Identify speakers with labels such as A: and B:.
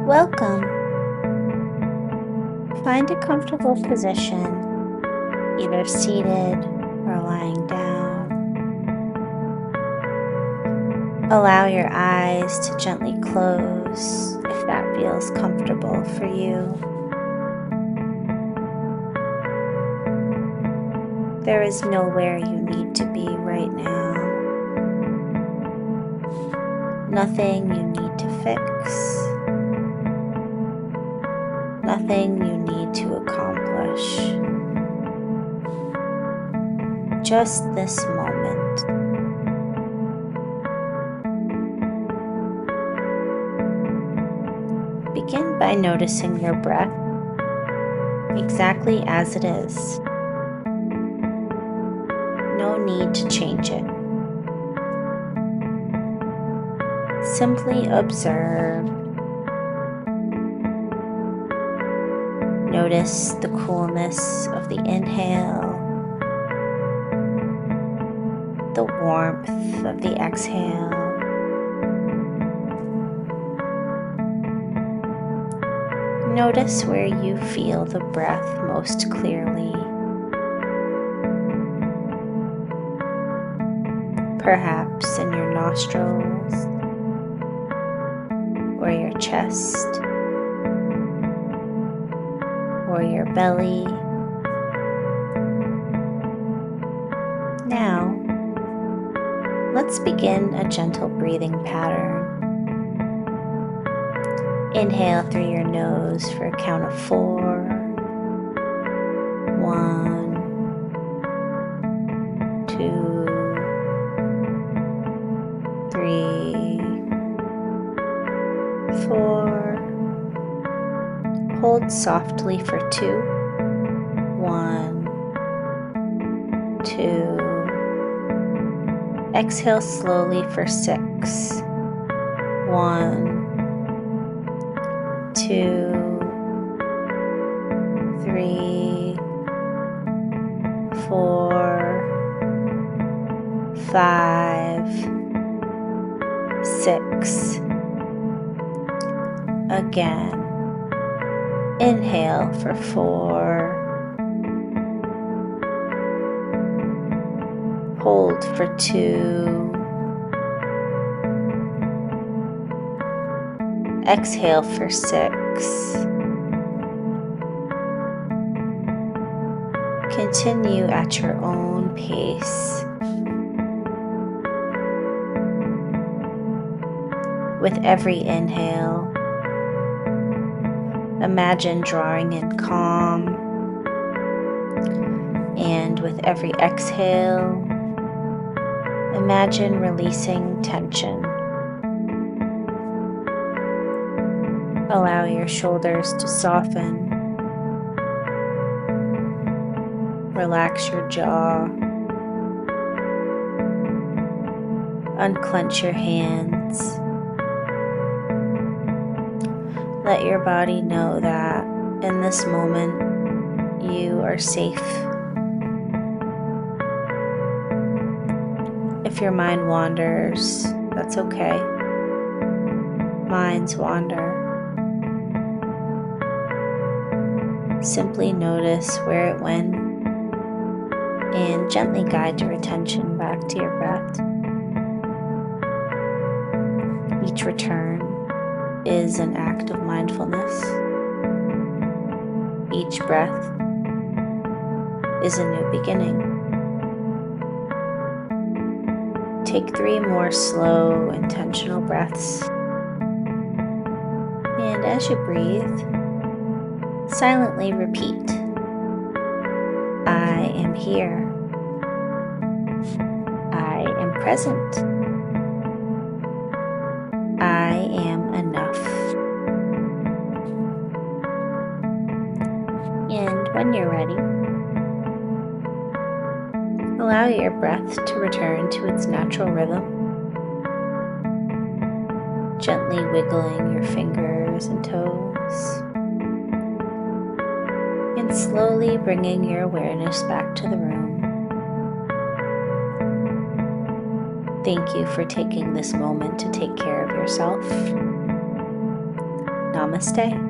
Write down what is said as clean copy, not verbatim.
A: Welcome. Find a comfortable position, either seated or lying down. Allow your eyes to gently close if that feels comfortable for you. There is nowhere you need to be right now. Nothing you need to fix. Nothing you need to accomplish. Just this moment. Begin by noticing your breath exactly as it is. No need to change it. Simply observe. Notice the coolness of the inhale, the warmth of the exhale. Notice where you feel the breath most clearly. Perhaps in your nostrils or your chest or your belly. Now, let's begin a gentle breathing pattern. Inhale through your nose for a count of 4. 1, 2, 3, 4. Hold softly for 2. 1, 2. Exhale slowly for 6. 1, 2, 3, 4, 5, 6. Again. Inhale for 4. Hold for 2. Exhale for 6. Continue at your own pace. With every inhale, imagine drawing in calm, and with every exhale, imagine releasing tension. Allow your shoulders to soften. Relax your jaw. Unclench your hands. Let your body know that in this moment you are safe. If your mind wanders, that's okay. Minds wander. Simply notice where it went and gently guide your attention back to your breath. Each return is an act of mindfulness. Each breath is a new beginning. Take 3 more slow, intentional breaths. And as you breathe, silently repeat, I am here. I am present. I am enough. And when you're ready, allow your breath to return to its natural rhythm, gently wiggling your fingers and toes, and slowly bringing your awareness back to the room. Thank you for taking this moment to take care of yourself. Namaste.